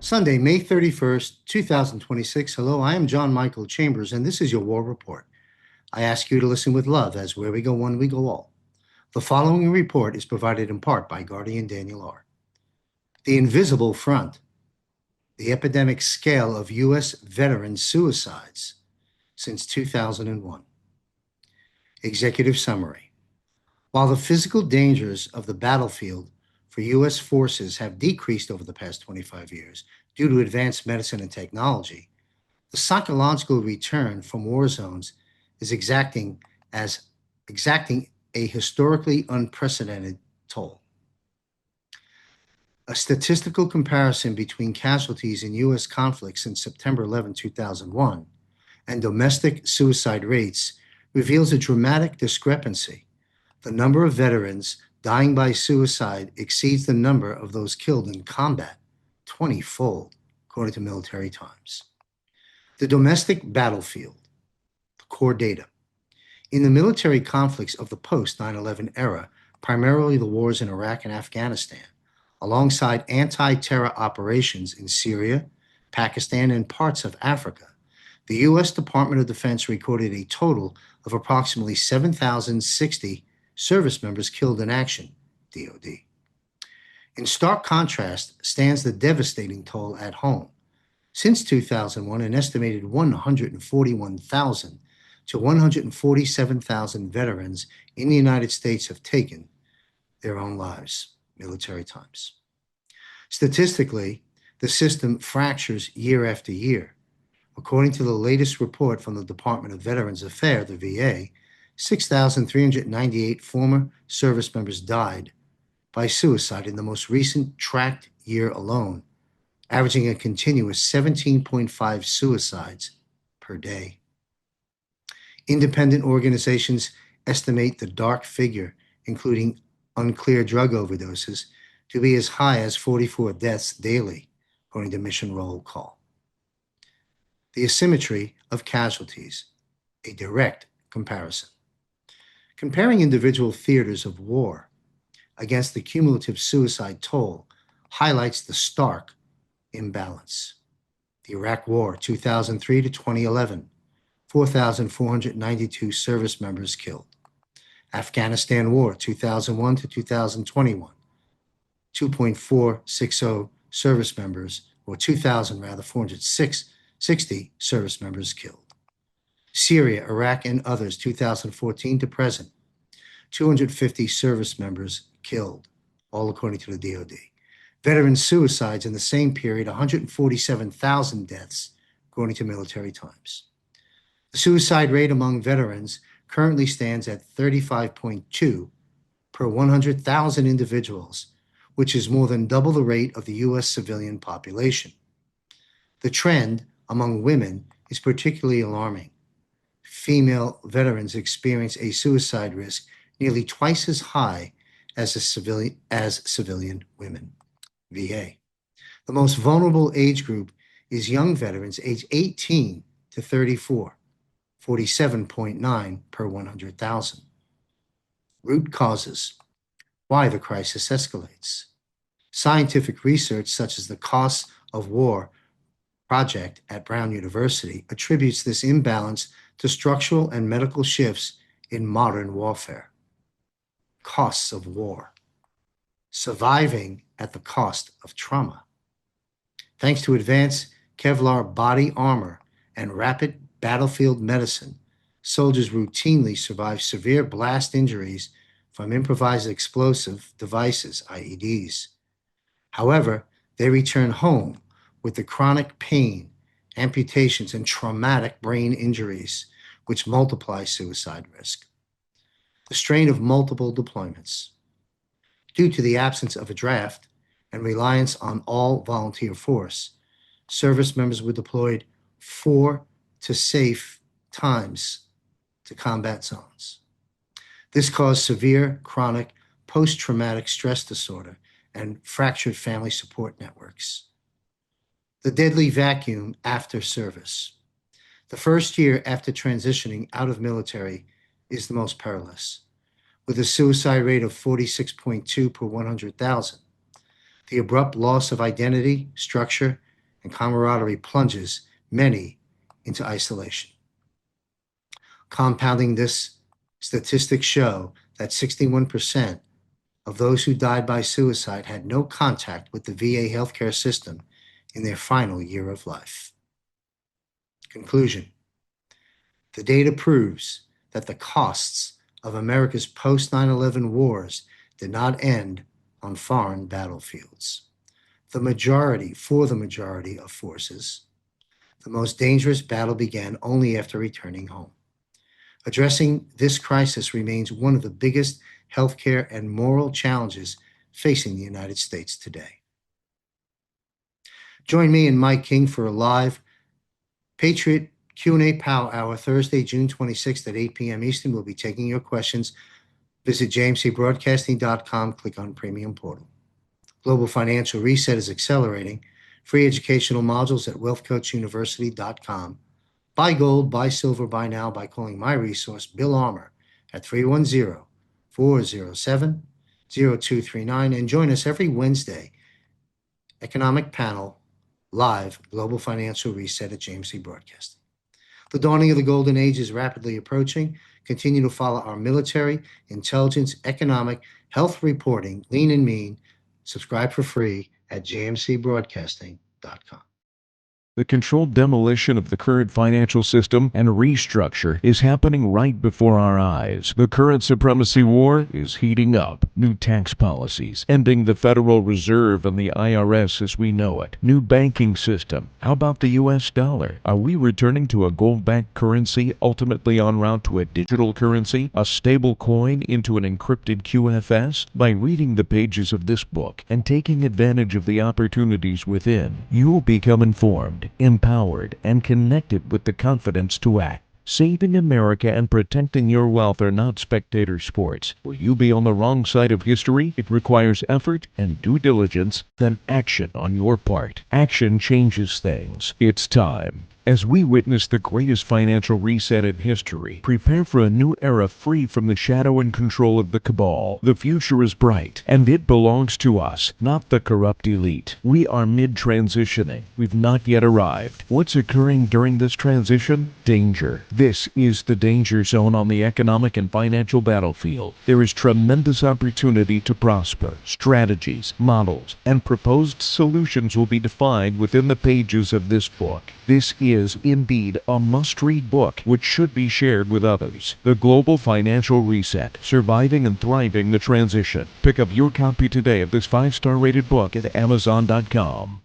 Sunday, May 31st, 2026. Hello, I am John Michael Chambers, and this is your War Report. I ask you to listen with love, as where we go one, we go all. The following report is provided in part by Guardian Daniel R. The Invisible Front, the epidemic scale of U.S. veteran suicides since 2001. Executive Summary. While the physical dangers of the battlefield for U.S. forces have decreased over the past 25 years due to advanced medicine and technology, the psychological return from war zones is exacting a historically unprecedented toll. A statistical comparison between casualties in U.S. conflicts since September 11, 2001, and domestic suicide rates reveals a dramatic discrepancy. The number of veterans dying by suicide exceeds the number of those killed in combat 20-fold, according to Military Times. The domestic battlefield, the core data. In the military conflicts of the post-9/11 era, primarily the wars in Iraq and Afghanistan, alongside anti-terror operations in Syria, Pakistan, and parts of Africa, the U.S. Department of Defense recorded a total of approximately 7,060 service members killed in action, DoD. In stark contrast stands the devastating toll at home. Since 2001, an estimated 141,000 to 147,000 veterans in the United States have taken their own lives, Military Times. Statistically, the system fractures year after year. According to the latest report from the Department of Veterans Affairs, the VA, 6,398 former service members died by suicide in the most recent tracked year alone, averaging a continuous 17.5 suicides per day. Independent organizations estimate the dark figure, including unclear drug overdoses, to be as high as 44 deaths daily, according to Mission Roll Call. The asymmetry of casualties, a direct comparison. Comparing individual theaters of war against the cumulative suicide toll highlights the stark imbalance. The Iraq War, 2003 to 2011, 4,492 service members killed. Afghanistan War, 2001 to 2021, 2.460 service members, or 460 service members killed. Syria, Iraq, and others, 2014 to present, 250 service members killed, all according to the DoD. Veteran suicides in the same period, 147,000 deaths, according to Military Times. The suicide rate among veterans currently stands at 35.2 per 100,000 individuals, which is more than double the rate of the U.S. civilian population. The trend among women is particularly alarming. Female veterans experience a suicide risk nearly twice as high as civilian women. VA. The most vulnerable age group is young veterans aged 18 to 34, 47.9 per 100,000. Root causes. Why the crisis escalates. Scientific research such as the Costs of War project at Brown University attributes this imbalance to structural and medical shifts in modern warfare. Costs of war. Surviving at the cost of trauma. Thanks to advanced Kevlar body armor and rapid battlefield medicine, soldiers routinely survive severe blast injuries from improvised explosive devices, IEDs. However, they return home with the chronic pain, amputations, and traumatic brain injuries, which multiply suicide risk. The strain of multiple deployments. Due to the absence of a draft and reliance on all volunteer force, service members were deployed 4 to safe times to combat zones. This caused severe chronic post-traumatic stress disorder and fractured family support networks. The deadly vacuum after service. The first year after transitioning out of military is the most perilous, with a suicide rate of 46.2 per 100,000. The abrupt loss of identity, structure, and camaraderie plunges many into isolation. Compounding this, statistics show that 61% of those who died by suicide had no contact with the VA healthcare system in their final year of life. Conclusion: the data proves that the costs of America's post 9/11 wars did not end on foreign battlefields. For the majority of forces, the most dangerous battle began only after returning home. Addressing this crisis remains one of the biggest healthcare and moral challenges facing the United States today. Join me and Mike King for a live Patriot Q&A Power Hour Thursday, June 26th at 8 p.m. Eastern. We'll be taking your questions. Visit jmcbroadcasting.com, click on Premium Portal. Global Financial Reset is accelerating. Free educational modules at wealthcoachuniversity.com. Buy gold, buy silver, buy now by calling my resource, Bill Armour, at 310-407-0239. And join us every Wednesday, Economic Panel, live, Global Financial Reset at JMC Broadcasting. The dawning of the golden age is rapidly approaching. Continue to follow our military, intelligence, economic, health reporting, lean and mean. Subscribe for free at jmcbroadcasting.com. The controlled demolition of the current financial system and restructure is happening right before our eyes. The current supremacy war is heating up. New tax policies, ending the Federal Reserve and the IRS as we know it. New banking system. How about the US dollar? Are we returning to a gold-backed currency, ultimately en route to a digital currency, a stable coin into an encrypted QFS? By reading the pages of this book and taking advantage of the opportunities within, you will become informed, empowered, and connected with the confidence to act. Saving America and protecting your wealth are not spectator sports. Will you be on the wrong side of history? It requires effort and due diligence, then action on your part. Action changes things. It's time. As we witness the greatest financial reset in history, prepare for a new era free from the shadow and control of the cabal. The future is bright, and it belongs to us, not the corrupt elite. We are mid-transitioning. We've not yet arrived. What's occurring during this transition? Danger. This is the danger zone on the economic and financial battlefield. There is tremendous opportunity to prosper. Strategies, models, and proposed solutions will be defined within the pages of this book. This is indeed a must-read book which should be shared with others. The Global Financial Reset, Surviving and Thriving the Transition. Pick up your copy today of this 5-star rated book at Amazon.com.